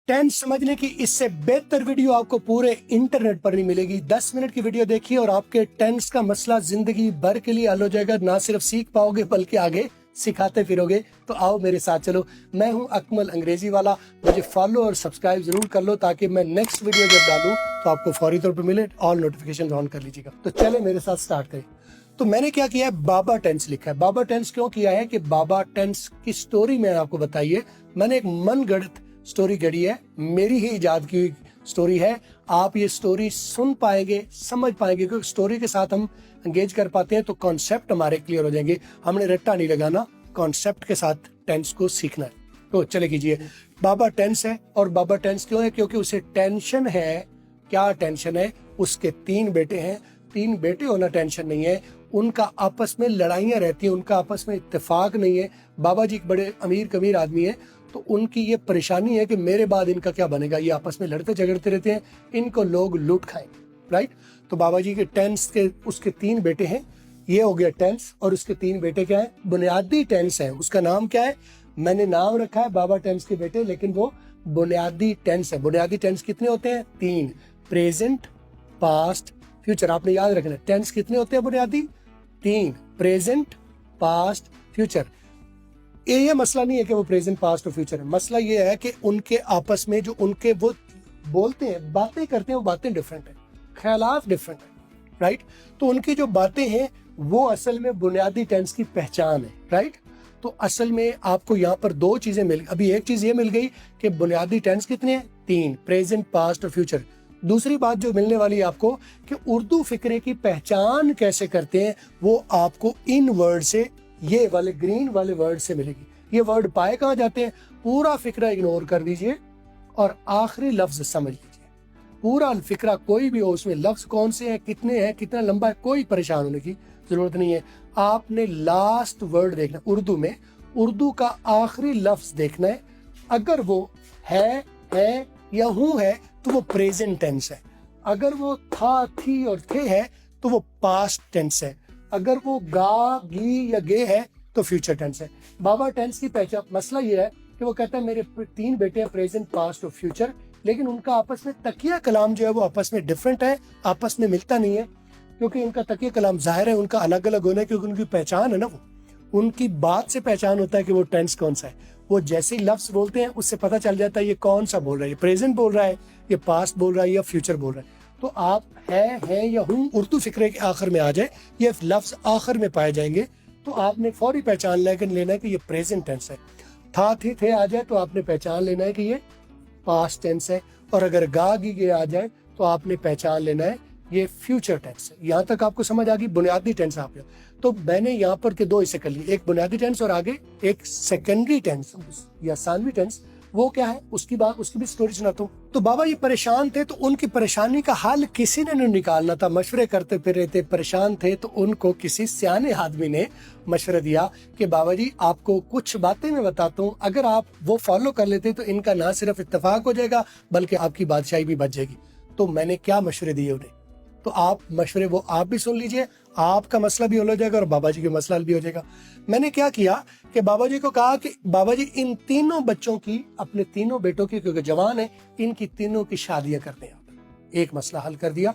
Tense समझने की इससे बेहतर वीडियो आपको पूरे इंटरनेट पर नहीं मिलेगी। 10 मिनट की वीडियो देखिए और आपके टेंस का मसला जिंदगी भर के लिए हल हो जाएगा। ना सिर्फ सीख पाओगे बल्कि आगे सिखाते फिरोगे। तो आओ मेरे साथ चलो। मैं हूं अकमल अंग्रेजी वाला। मुझे फॉलो और सब्सक्राइब जरूर कर लो ताकि मैं नेक्स्ट वीडियो जब डालूं तो आपको फौरी तौर पर मिले। ऑल नोटिफिकेशन ऑन कर लीजिएगा। तो चले मेरे साथ स्टार्ट करें। तो मैंने क्या किया है, बाबा टेंस लिखा है। बाबा टेंस क्यों किया है कि बाबा टेंस की स्टोरी मैंने आपको बताई है। मैंने एक मनगढ़ंत स्टोरी गढ़ी है, मेरी ही इजाद की स्टोरी है। आप ये स्टोरी सुन पाएंगे, समझ पाएंगे, क्योंकि स्टोरी के साथ हम एंगेज कर पाते हैं तो कॉन्सेप्ट हमारे क्लियर हो जाएंगे। हमने रट्टा नहीं लगाना, कॉन्सेप्ट के साथ टेंस को सीखना है। तो चले कीजिए। बाबा टेंस है। और बाबा टेंस क्यों है? क्योंकि उसे टेंशन है। क्या टेंशन है? उसके 3 बेटे हैं। 3 बेटे होना टेंशन नहीं है, उनका आपस में लड़ाइयाँ रहती हैं, उनका आपस में इत्तेफाक नहीं है। बाबा जी एक बड़े अमीर कमीर आदमी है, तो उनकी ये परेशानी है कि मेरे बाद इनका क्या बनेगा। ये आपस में लड़ते झगड़ते रहते हैं, इनको लोग लूट खाएंगे, राइट। तो बाबा जी के टेंस के उसके 3 बेटे हैं। ये हो गया टेंस। और उसके 3 बेटे क्या है? बुनियादी टेंस है। उसका नाम क्या है? मैंने नाम रखा है बाबा टेंस के बेटे, लेकिन वो बुनियादी टेंस है। बुनियादी टेंस कितने होते हैं? 3। Present, past, future. आपने याद रखना है टेंस कितने होते हैं बुनियादी? 3। Present, past, future. ये मसला नहीं है कि वो प्रेजेंट, पास्ट और फ्यूचर है। मसला ये है कि उनके आपस में जो उनके वो बोलते हैं, बातें करते हैं, वो बातें डिफरेंट है, ख्यालात डिफरेंट है, राइट। तो उनकी जो बातें हैं वो असल में बुनियादी टेंस की पहचान है, राइट। तो असल में आपको यहाँ पर 2 चीजें मिल गई। अभी एक चीज ये मिल गई कि बुनियादी टेंस कितने हैं? 3। प्रेजेंट, पास्ट और फ्यूचर। दूसरी बात जो मिलने वाली है आपको कि उर्दू फिक्रे की पहचान कैसे करते हैं, वो आपको इन वर्ड से, ये वाले ग्रीन वाले वर्ड से मिलेगी। ये वर्ड पाए कहाँ जाते हैं? पूरा फिक्रा इग्नोर कर दीजिए और आखिरी लफ्ज समझ लीजिए। पूरा फिक्रा कोई भी हो, उसमें लफ्ज कौन से हैं, कितने हैं, कितना लंबा है, कोई परेशान होने की जरूरत नहीं है। आपने लास्ट वर्ड देखना उर्दू में, उर्दू का आखिरी लफ्ज देखना है। अगर वो है या हूं है तो वो प्रेजेंट टेंस है। अगर वो था, थी और थे है तो वो पास्ट टेंस है। अगर वो गा, गी या गे है तो फ्यूचर टेंस है। बाबा टेंस की पहचान, मसला ये है कि वो कहता है मेरे 3 बेटे हैं, प्रेजेंट, पास्ट और फ्यूचर, लेकिन उनका आपस में तकिया कलाम जो है वो आपस में डिफरेंट है, आपस में मिलता नहीं है। क्योंकि इनका तकिया कलाम जाहिर है उनका अलग अलग होना है, क्योंकि उनकी पहचान है ना, वो उनकी बात से पहचान होता है कि वो टेंस कौन सा है। वो जैसे ही लफ्ज बोलते हैं उससे पता चल जाता है ये कौन सा बोल रहा है, ये प्रेजेंट बोल रहा है, ये पास्ट बोल रहा है या फ्यूचर बोल रहा है। तो आप है या हूं उर्दू फिक्रे के आखिर में आ जाए, ये लफ्ज आखिर में पाए जाएंगे, तो आपने फौरी पहचान लेना है कि ये प्रेजेंट टेंस है। था, थी, थे आ जाए तो आपने पहचान लेना है कि ये पास्ट टेंस है। और अगर गा, गी, गे आ जाए तो आपने पहचान लेना है ये फ्यूचर टेंस है। यहाँ तक आपको समझ आ गई बुनियादी टेंस आपने। तो मैंने यहाँ पर के 2 हिस्से कर लिए, एक बुनियादी टेंस और आगे एक सेकेंडरी टेंस या सानवी टेंस। वो क्या है उसकी भी स्टोरी सुनाता हूँ। तो बाबा ये परेशान थे, तो उनकी परेशानी का हल किसी ने नहीं निकालना था। मशवरे करते फिर रहे थे, परेशान थे, तो उनको किसी सियाने आदमी ने मशवरा दिया कि बाबा जी आपको कुछ बातें मैं बताता हूँ, अगर आप वो फॉलो कर लेते तो इनका ना सिर्फ इत्तेफाक हो जाएगा बल्कि आपकी बादशाही भी बच जाएगी। तो मैंने क्या मशवरे दिए उन्हें, तो आप मशवरे वो आप भी सुन लीजिए, आपका मसला भी हल हो जाएगा और बाबा जी का मसला भी हो जाएगा। मैंने क्या किया कि बाबा जी को कहा कि बाबा जी इन 3 बच्चों की, अपने 3 बेटों की, क्योंकि जवान है, इनकी 3 की शादियां कर दें। एक मसला हल कर दिया,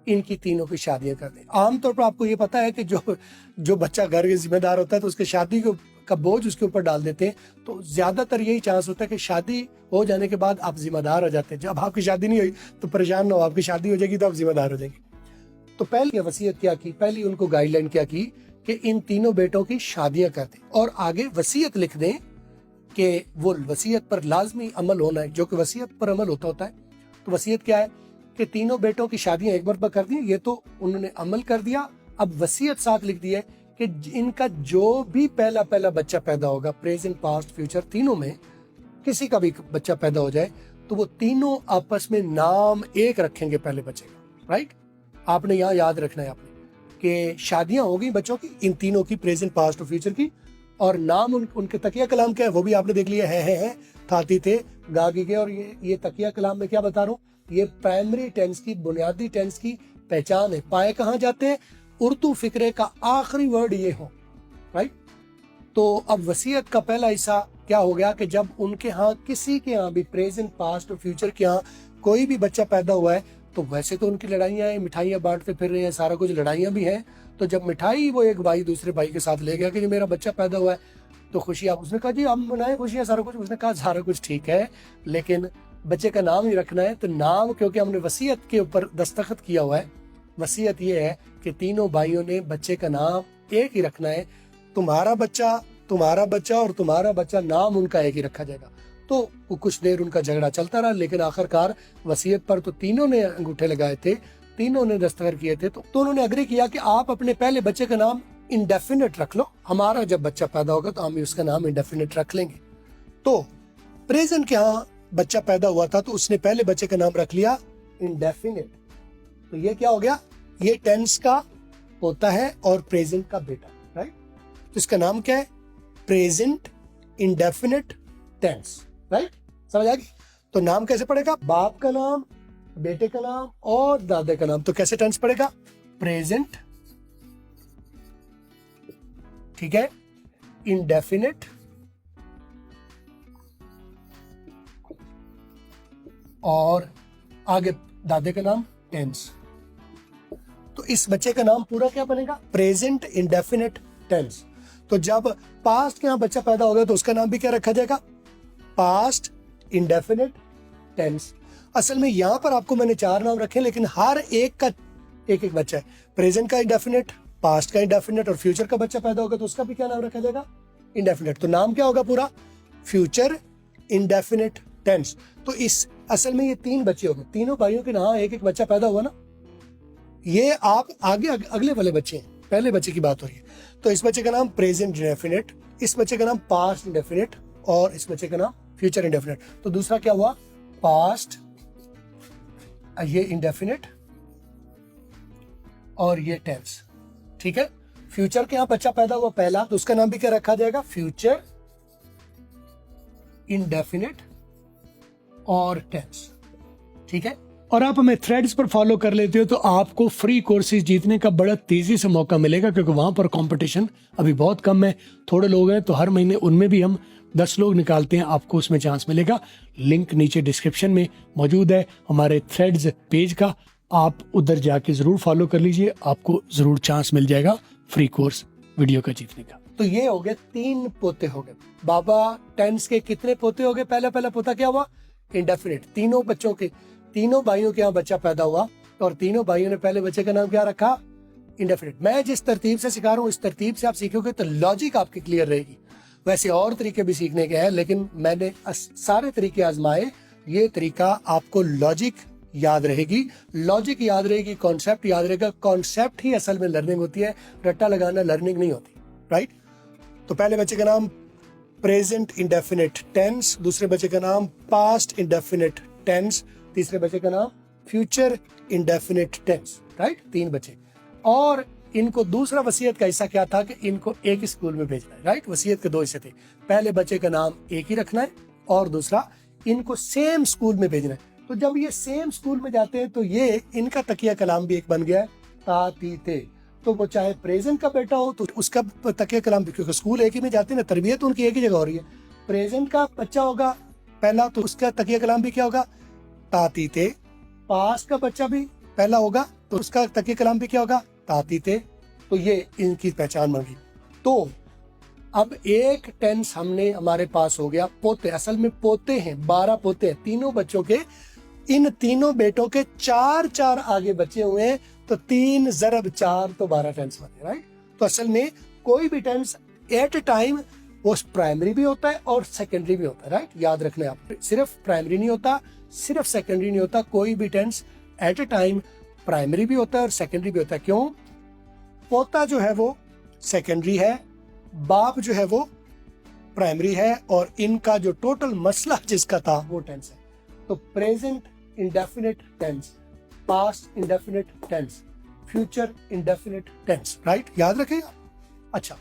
इनकी 3 की शादियां कर दें। आमतौर पर आपको ये पता है कि जो बच्चा घर के जिम्मेदार होता है तो उसके शादी का बोझ उसके ऊपर डाल देते हैं। तो ज्यादातर यही चांस होता है कि शादी हो जाने के बाद आप जिम्मेदार हो जाते हैं। जब आपकी शादी नहीं हुई तो परेशान ना हो, आपकी शादी हो जाएगी तो आप जिम्मेदार हो जाएंगे। तो पहली वसीयत क्या की, पहली उनको गाइडलाइन क्या की कि इन 3 बेटों की शादियां कर दें और आगे वसीयत लिख दें कि वो वसीयत पर लाजमी अमल होना है, जो कि वसीयत पर अमल होता है। तो वसीयत क्या है कि 3 बेटों की शादियां एक बार कर दी, ये तो उन्होंने अमल कर दिया। अब वसीयत साथ लिख दी है कि इनका जो भी पहला बच्चा पैदा होगा, प्रेजेंट, पास्ट, फ्यूचर, तीनों में किसी का भी बच्चा पैदा हो जाए तो वो 3 आपस में नाम एक रखेंगे पहले बच्चे का, राइट। आपने यहाँ याद रखना है आपने कि शादियां हो गई बच्चों की, इन 3 की, प्रेजेंट, पास्ट और फ्यूचर की, और नाम उनके तकिया कलाम क्या है वो भी आपने देख लिया है, था, थी, थे, गा, गी, गे। और ये तकिया कलाम में क्या बता रहा हूँ, ये प्राइमरी टेंस की, बुनियादी टेंस की पहचान है। पाए कहाँ जाते हैं? उर्दू फिक्रे का आखिरी वर्ड ये हो, राइट। तो अब वसीयत का पहला हिस्सा क्या हो गया कि जब उनके यहाँ किसी के यहाँ भी प्रेजेंट पास्ट और फ्यूचर के यहाँ कोई भी बच्चा पैदा हुआ है तो वैसे तो उनकी लड़ाइयाँ हैं, मिठाइयाँ बांटते फिर रहे हैं, सारा कुछ लड़ाइयाँ भी हैं। तो जब मिठाई वो एक भाई दूसरे भाई के साथ ले गया कि मेरा बच्चा पैदा हुआ है तो खुशी, आप उसने कहा जी हम मनाए खुशियाँ सारा कुछ, उसने कहा सारा कुछ ठीक है लेकिन बच्चे का नाम ही रखना है। तो नाम क्योंकि हमने वसीयत के ऊपर दस्तखत किया हुआ है, वसीयत ये है कि तीनों भाइयों ने बच्चे का नाम एक ही रखना है, तुम्हारा बच्चा और तुम्हारा बच्चा, नाम उनका एक ही रखा जाएगा। तो वो कुछ देर उनका झगड़ा चलता रहा लेकिन आखिरकार वसीयत पर तो तीनों ने अंगूठे लगाए थे, तीनों ने दस्तखत किए थे। तो उन्होंने अग्री किया कि आप अपने पहले बच्चे का नाम इंडेफिनिट रख लो, हमारा जब बच्चा पैदा होगा तो हम उसका नाम इंडेफिनिट रख लेंगे। तो प्रेजेंट के यहाँ बच्चा पैदा हुआ था तो उसने पहले बच्चे का नाम रख लिया इंडेफिनिट। तो ये क्या हो गया, ये टेंस का पोता है और प्रेजेंट का बेटा, राइट। तो इसका नाम क्या है, प्रेजेंट इंडेफिनिट टेंस, राइट। समझ आ गई। तो नाम कैसे पड़ेगा, बाप का नाम, बेटे का नाम और दादे का नाम। तो कैसे टेंस पड़ेगा, प्रेजेंट, ठीक है, इंडेफिनिट और आगे दादे का नाम टेंस। तो इस बच्चे का नाम पूरा क्या बनेगा, प्रेजेंट इंडेफिनिट टेंस। तो जब पास्ट के यहाँ बच्चा पैदा होगा तो उसका नाम भी क्या रखा जाएगा, पास्ट इंडेफिनिट टेंस। असल में यहाँ पर आपको मैंने 4 नाम रखे लेकिन हर एक का एक एक बच्चा है, प्रेजेंट का इंडेफिनिट, पास्ट का इंडेफिनिट और फ्यूचर का बच्चा पैदा होगा तो उसका भी क्या नाम रखा जाएगा, इंडेफिनिट। तो नाम क्या होगा पूरा, फ्यूचर इंडेफिनिट टेंस। तो इस असल में ये 3 बच्चे हो गए, तीनों भाइयों के यहाँ एक एक बच्चा पैदा हुआ ना, ये आप आगे अगले वाले बच्चे हैं, पहले बच्चे की बात हो रही है। तो इस बच्चे का नाम प्रेजेंट इंडेफिनिट, इस बच्चे का नाम पास्ट इंडेफिनिट और इस बच्चे का नाम फ्यूचर इंडेफिनिट। तो दूसरा क्या हुआ, पास्ट, ये इंडेफिनिट और ये टेंस, ठीक है। फ्यूचर के यहाँ बच्चा पैदा हुआ पहला तो उसका नाम भी क्या रखा जाएगा, फ्यूचर इंडेफिनिट और टेंस, ठीक है। और आप हमें थ्रेड्स पर फॉलो कर लेते हो तो आपको फ्री कोर्सेज जीतने का बड़ा तेजी से मौका मिलेगा क्योंकि वहां पर कंपटीशन अभी बहुत कम है, थोड़े लोग हैं तो हर महीने उनमें भी हम 10 लोग निकालते हैं, आपको उसमें चांस मिलेगा। लिंक नीचे डिस्क्रिप्शन में मौजूद है हमारे थ्रेड्स पेज का, आप उधर जाके जरूर फॉलो कर लीजिए, आपको जरूर चांस मिल जाएगा फ्री कोर्स वीडियो का जीतने का। तो ये हो गए 3 पोते हो गए। बाबा टेंस के कितने पोते हो गए, पहला पोता क्या हुआ, इंडेफिनिट। तीनों बच्चों के, तीनों भाइयों के यहाँ बच्चा पैदा हुआ और तीनों भाइयों ने पहले बच्चे का नाम क्या रखा, इंडेफिनिट। मैं जिस तरतीब से सिखा रहा हूँ इस तरतीब से आप सीखोगे तो लॉजिक आपकी क्लियर रहेगी। वैसे और तरीके भी सीखने के हैं लेकिन मैंने सारे तरीके आजमाए, ये तरीका आपको लॉजिक याद रहेगी, लॉजिक याद रहेगी, कॉन्सेप्ट याद रहेगा। कॉन्सेप्ट ही असल में लर्निंग होती है, रट्टा लगाना लर्निंग नहीं होती, राइट। तो पहले बच्चे का नाम प्रेजेंट इंडेफिनिट टेंस, दूसरे बच्चे का नाम पास्ट इंडेफिनिट टेंस, तीसरे बच्चे का नाम फ्यूचर इंडेफिनिट टेंस, राइट। 3 बच्चे। और इनको दूसरा वसीयत का हिस्सा क्या था कि इनको एक ही स्कूल में भेजना है, राइट। वसीयत के 2 हिस्से थे, पहले बच्चे का नाम एक ही रखना है और दूसरा इनको सेम स्कूल में भेजना है। तो जब ये सेम स्कूल में जाते हैं तो ये इनका तकिया कलाम भी एक बन गया है, ता ती ते। तो वो चाहे प्रेजेंट का बेटा हो तो उसका तकिया कलाम भी, क्योंकि स्कूल एक ही में जाते हैं ना, तरबियत उनकी एक ही जगह हो रही है। प्रेजेंट का बच्चा होगा पहला तो उसका तकिया कलाम भी क्या होगा, ताती ते। पास्ट का बच्चा भी पहला होगा तो उसका तकिया कलाम भी क्या होगा, ताती ते। तो ये इनकी पहचान बन गई। तो अब एक टेंस हमने हमारे पास हो गया, पोते, असल में पोते हैं, 12 पोते हैं तीनों बच्चों के। इन तीनों बेटों के 4 आगे बचे हुए हैं तो 3 × 4 तो 12 टेंस बने, राइट। तो असल में कोई भी टेंस एट ए टाइम वो प्राइमरी भी होता है और सेकेंडरी भी होता है, राइट। याद रखना है आप, सिर्फ प्राइमरी नहीं होता, सिर्फ सेकेंडरी नहीं होता, कोई भी tense at a time primary भी होता है और सेकेंडरी भी होता है। क्यों, पोता जो है वो सेकेंडरी है, बाप जो है वो प्राइमरी है और इनका जो टोटल मसला जिसका था वो टेंस है। तो present indefinite tense, past indefinite tense, future indefinite tense, right. याद रखिएगा। अच्छा,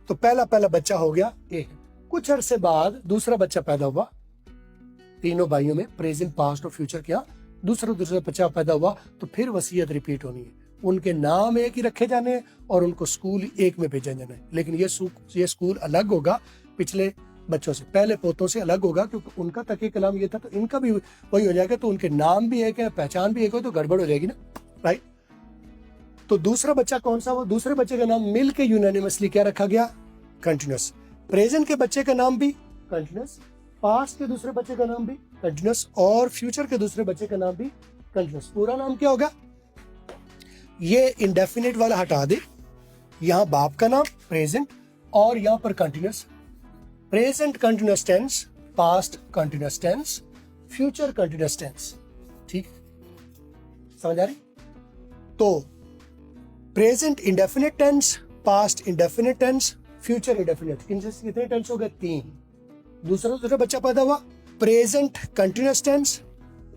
तो पहला बच्चा हो गया एक। कुछ अरसे बाद दूसरा बच्चा पैदा हुआ, तीनों भाइयों में प्रेजेंट पास्ट और फ्यूचर किया, दूसरा बच्चा पैदा हुआ तो फिर वसीयत रिपीट होनी है। उनके नाम एक ही रखे जाने हैं और उनको स्कूल एक में भेजा जाना है। लेकिन ये स्कूल अलग होगा पिछले बच्चों से, पहले पोतों से अलग होगा, क्योंकि उनका तकिए कलाम ये था, तो इनका भी वही हो जाएगा। तो उनके नाम भी एक है, पहचान भी एक हो, तो गड़बड़ हो जाएगी ना, राइट। तो दूसरा बच्चा कौन सा, वो दूसरे बच्चे का नाम मिल के यूनानिमसली क्या रखा गया, कंटिन्यूस। प्रेजेंट के बच्चे का नाम भी कंटिन्यूस, पास्ट के दूसरे बच्चे का नाम भी कंटिन्यूस, और फ्यूचर के दूसरे बच्चे का नाम भी कंटिन्यूस। पूरा नाम क्या होगा, ये इंडेफिनिट वाला हटा दे, यहां बाप का नाम प्रेजेंट और यहां पर continuous. Present continuous tense, past continuous tense, future continuous tense. ठीक, समझ आ रही। तो present indefinite tense, past indefinite tense, future indefinite, इनसे कितने टेंस हो गए, 3। दूसरा बच्चा पैदा हुआ, present continuous tense,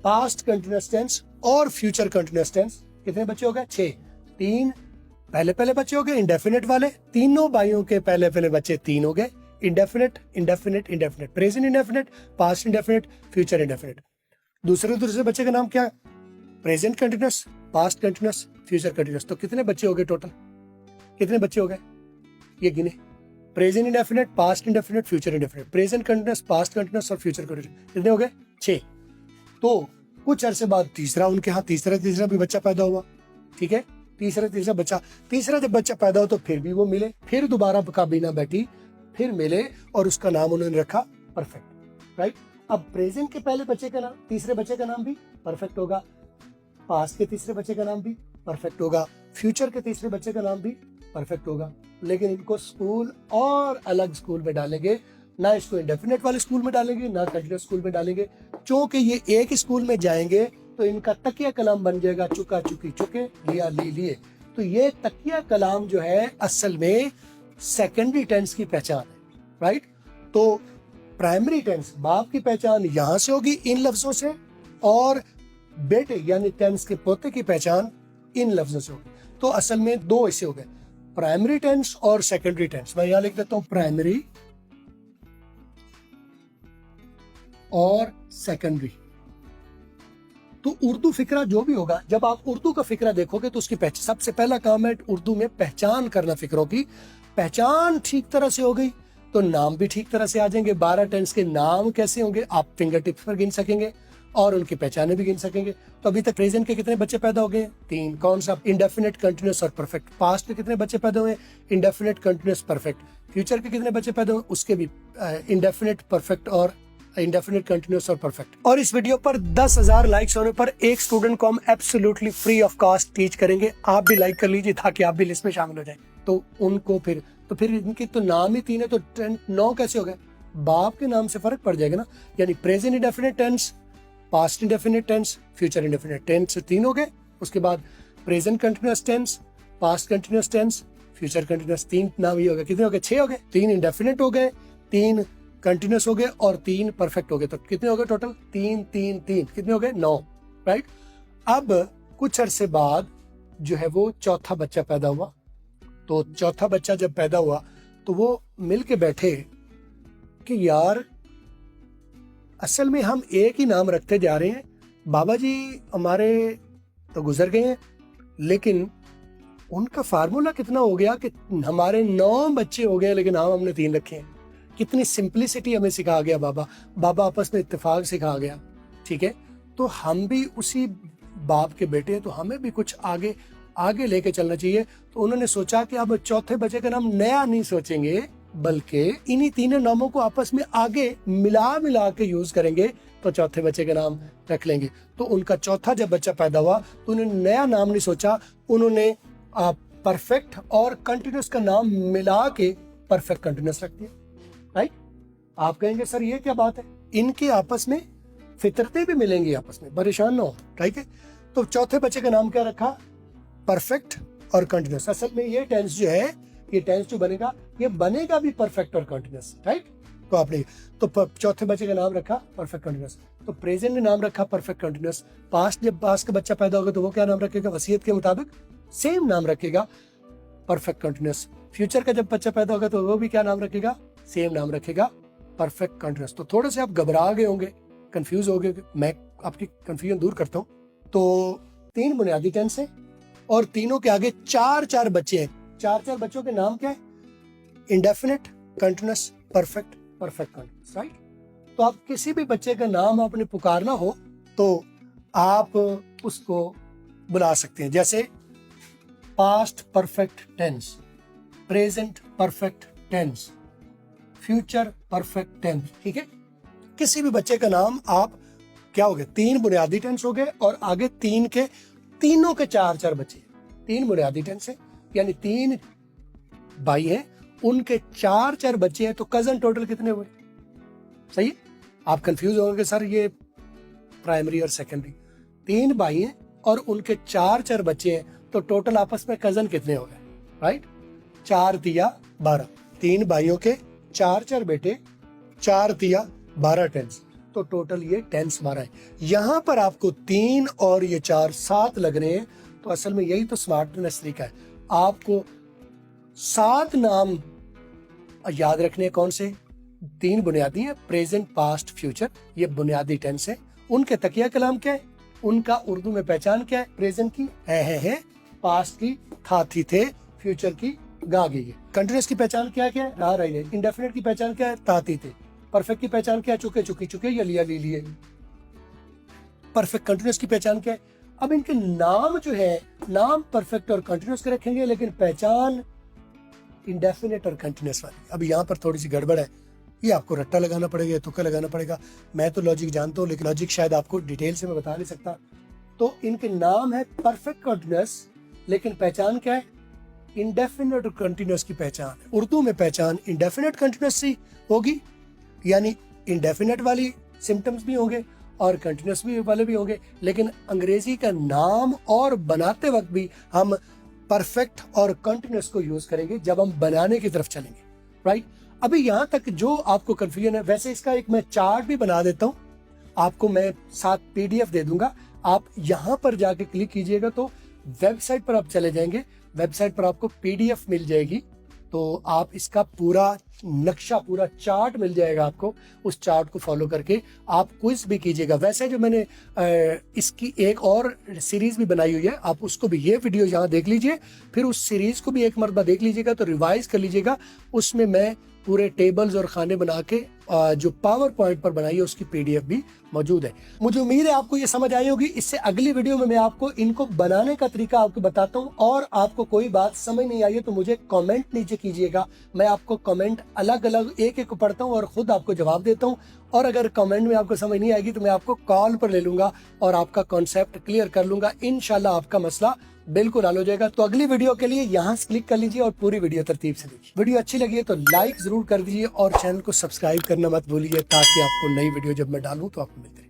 past continuous tense और फ्यूचर कंटिन्यूस टेंस। कितने बच्चे हो गए, 6। 3 पहले बच्चे हो गए इंडेफिनिट वाले, तीनों भाइयों के पहले बच्चे 3 हो गए। Indefinite indefinite indefinite, present indefinite, past indefinite, future indefinite. दूसरे बच्चे का नाम क्या, present continuous, past continuous, future continuous. तो कितने बच्चे हो गए टोटल, कितने बच्चे हो गए, ये गिने। Present indefinite, past indefinite, future indefinite, present continuous, past continuous और फ्यूचर कंटिन्यूस, कितने हो गए, 6। तो कुछ अरसे बाद तीसरा उनके यहाँ तीसरा भी बच्चा पैदा हुआ। ठीक है, तीसरा बच्चा, जब बच्चा पैदा हो तो फिर भी वो मिले, फिर दोबारा काबीना बैठी, फिर मिले और उसका नाम उन्होंने रखा परफेक्ट, राइट। अब प्रेजेंट के पहले बच्चे का नाम, तीसरे बच्चे का नाम भी परफेक्ट होगा, पास्ट के तीसरे बच्चे का नाम भी परफेक्ट होगा, फ्यूचर के तीसरे बच्चे का नाम भी परफेक्ट होगा। लेकिन इनको स्कूल और अलग स्कूल में डालेंगे, ना इसको इंडेफिनिट वाले स्कूल में डालेंगे, ना कंटिन्यूस स्कूल में डालेंगे। क्योंकि ये एक ही स्कूल में जाएंगे तो इनका तकिया कलाम बन जाएगा चुका चुकी चुके, लिया ली लिए। तो ये तकिया कलाम जो है असल में सेकेंडरी टेंस की पहचान है, राइट। तो प्राइमरी टेंस, बाप की पहचान यहां से होगी इन लफ्जों से, और बेटे यानी टेंस के पोते की पहचान इन लफ्जों से होगी। तो असल में 2 ऐसे हो गए, प्राइमरी टेंस और सेकेंडरी टेंस। मैं यहां लिख देता हूं प्राइमरी और सेकेंडरी। तो उर्दू फिक्रा जो भी होगा, जब आप उर्दू का फिक्रा देखोगे तो उसकी सबसे पहला काम है उर्दू में पहचान करना। फिक्रों की पहचान ठीक तरह से हो गई तो नाम भी ठीक तरह से आ जाएंगे। 12 टेंस के नाम कैसे होंगे, आप फिंगर टिप्स पर गिन सकेंगे और उनकी पहचाने भी गिन सकेंगे। तो अभी तक प्रेजेंट के कितने बच्चे पैदा हो गए, 3। कौन सा, इंडेफिनिट, कंटिन्यूस और परफेक्ट। पास्ट के कितने बच्चे पैदा हुए, इंडेफिनिट, कंटिन्यूस, परफेक्ट। फ्यूचर के कितने बच्चे पैदा हुए, उसके भी इंडेफिनिट, परफेक्ट और इंडेफिनिट, कंटिन्यूस और परफेक्ट। और इस वीडियो पर 10,000 लाइक्स होने पर एक स्टूडेंट को हम absolutely free of cost teach करेंगे। आप भी लाइक कर लीजिए ताकि आप भी लिस्ट में शामिल हो जाए। तो उनको फिर इनके तो नाम ही 3 है, तो 9 कैसे हो गए, बाप के नाम से फर्क पड़ जाएगा ना। यानी present indefinite tense, past indefinite tense, future indefinite tense 3 हो गए। उसके बाद present continuous tense, past continuous tense, future continuous, 3 नाम ये हो गए। कितने हो गए, 6 हो गए। 3 इंडेफिनिट हो गए, 3 कंटिन्यूअस हो गए और 3 परफेक्ट हो गए। तो कितने हो गए टोटल, 3 3 3, कितने हो गए, 9, राइट। अब कुछ अरसे बाद जो है वो चौथा बच्चा पैदा हुआ। तो चौथा बच्चा जब पैदा हुआ तो वो मिल के बैठे कि यार असल में हम एक ही नाम रखते जा रहे हैं, बाबा जी हमारे तो गुजर गए हैं, लेकिन उनका फार्मूला कितना हो गया कि हमारे 9 बच्चे हो गए लेकिन हमने 3 रखे हैं। कितनी सिंप्लिसिटी हमें सिखा गया बाबा आपस में इत्तेफाक सिखा गया। ठीक है, तो हम भी उसी बाप के बेटे हैं, तो हमें भी कुछ आगे लेके चलना चाहिए। तो उन्होंने सोचा कि अब चौथे बच्चे का नाम नया नहीं सोचेंगे, बल्कि इन्हीं 3 नामों को आपस में आगे मिला के यूज करेंगे, तो चौथे बच्चे का नाम रख लेंगे। तो उनका चौथा जब बच्चा पैदा हुआ तो उन्होंने नया नाम नहीं सोचा, उन्होंने परफेक्ट और कंटिन्यूस का नाम मिला के परफेक्ट कंटिन्यूस रख दिया, राइट। आप कहेंगे सर ये क्या बात है, इनके आपस में फितरतें भी मिलेंगी, आपस में परेशान ना हो, ठीक है। तो चौथे बच्चे का नाम क्या रखा, परफेक्ट और कंटिन्यूस। असल में ये टेंस जो है, ये टेंस जो बनेगा, ये बनेगा भी परफेक्ट और कंटिन्यूस, राइट। तो आपने तो चौथे बच्चे का नाम रखा परफेक्ट कंटिन्यूस। तो प्रेजेंट ने नाम रखा परफेक्ट कंटिन्यूस। पास्ट, जब पास्ट का बच्चा पैदा होगा तो वो क्या नाम रखेगा, वसीयत के मुताबिक सेम नाम रखेगा, परफेक्ट कंटिन्यूस। फ्यूचर का जब बच्चा पैदा होगा तो वो भी क्या नाम रखेगा, सेम नाम रखेगा, परफेक्ट कंटिन्यूस। तो थोड़े से आप घबरा गए होंगे, कंफ्यूज हो गए, मैं आपकी कंफ्यूजन दूर करता हूँ। तो 3 बुनियादी टेंस है, और तीनों के आगे 4 बच्चे हैं। 4 बच्चों के नाम क्या है? Indefinite, continuous, perfect, perfect continuous, right. तो आप किसी भी बच्चे का नाम आपने पुकारना हो तो आप उसको बुला सकते हैं, जैसे past perfect tense, present perfect tense, future perfect tense, ठीक है। किसी भी बच्चे का नाम आप क्या हो गए, 3 बुनियादी टेंस हो गए और आगे तीनों के 4 बच्चे, 3 बुनियादी टेंस है, यानी 3 भाई हैं, उनके 4 बच्चे हैं, तो कजन टोटल कितने हुए? सही है। आप कंफ्यूज होंगे सर ये प्राइमरी और सेकेंडरी, 3 भाई हैं और उनके 4 बच्चे हैं, तो टोटल आपस में कजन कितने हो गए, राइट। 4 तिया 12, 3 भाइयों के 4 बेटे, 4 तिया 12 टेंस, तो टोटल ये टेंस 12 है। यहां पर आपको 3 और ये 4 7 लग रहे हैं, तो असल में यही तो स्मार्टनेस तरीका है। आपको 7 नाम याद रखने, कौन से? 3 बुनियादी हैं, प्रेजेंट, पास्ट, फ्यूचर, ये बुनियादी टेंस है। उनके तकिया कलाम क्या है? उनका उर्दू में पहचान क्या है? प्रेजेंट की है, पास्ट की था थी थे, फ्यूचर की गा गई है। कंटिन्यूअस की पहचान क्या है? रहा रही है। इंडेफिनिट की पहचान क्या है? था थी थे। परफेक्ट की पहचान क्या है? चुके चुकी चुके या लिया ली लिए। परफेक्ट कंटिन्यूअस की पहचान क्या है? अब इनके नाम जो है, नाम परफेक्ट और कंटिन्यूअस के रखेंगे, लेकिन पहचान इंडेफिनिट और कंटिन्यूअस वाली। अब यहाँ पर थोड़ी सी गड़बड़ है, ये आपको रट्टा लगाना पड़ेगा, तुक्का लगाना पड़ेगा। मैं तो लॉजिक जानता हूँ, लेकिन लॉजिक शायद आपको डिटेल से मैं बता नहीं सकता। तो इनके नाम है परफेक्ट कंटिन्यूअस, लेकिन पहचान क्या है? इंडेफिनिट और कंटिन्यूअस की पहचान है। उर्दू में पहचान इंडेफिनिट कंटिन्यूअस से होगी, यानी इंडेफिनिट वाली सिम्टम्स भी होंगे और कंटिन्यूअस भी वाले भी होंगे, लेकिन अंग्रेजी का नाम और बनाते वक्त भी हम परफेक्ट और कंटिन्यूअस को यूज करेंगे जब हम बनाने की तरफ चलेंगे, राइट। अभी यहाँ तक जो आपको कंफ्यूजन है, वैसे इसका एक मैं चार्ट भी बना देता हूँ, आपको मैं साथ PDF दे दूंगा। आप यहाँ पर जाके क्लिक कीजिएगा तो वेबसाइट पर आप चले जाएंगे, वेबसाइट पर आपको PDF मिल जाएगी, तो आप इसका पूरा नक्शा, पूरा चार्ट मिल जाएगा आपको। उस चार्ट को फॉलो करके आप क्विज भी कीजिएगा। वैसे जो मैंने इसकी एक और सीरीज भी बनाई हुई है, आप उसको भी, ये वीडियो यहाँ देख लीजिए, फिर उस सीरीज को भी एक मरतबा देख लीजिएगा, तो रिवाइज कर लीजिएगा। उसमें मैं पूरे टेबल्स और खाने बना के जो पावर पॉइंट पर बनाई है उसकी PDF भी मौजूद है। मुझे उम्मीद है आपको ये समझ आई होगी। इससे अगली वीडियो में मैं आपको इनको बनाने का तरीका आपको बताता हूँ, और आपको कोई बात समझ नहीं आई है तो मुझे कमेंट नीचे कीजिएगा। मैं आपको कमेंट अलग अलग एक एक पढ़ता हूँ और खुद आपको जवाब देता हूँ। और अगर कमेंट में आपको समझ नहीं आएगी तो मैं आपको कॉल पर ले लूंगा और आपका कॉन्सेप्ट क्लियर कर लूंगा। इंशाल्लाह आपका मसला बिल्कुल हल हो जाएगा। तो अगली वीडियो के लिए यहाँ से क्लिक कर लीजिए और पूरी वीडियो तरतीब से देखिए। वीडियो अच्छी लगी है तो लाइक जरूर कर दीजिए और चैनल को सब्सक्राइब करना मत भूलिए, ताकि आपको नई वीडियो जब मैं डालूं तो आपको मिलते रहे।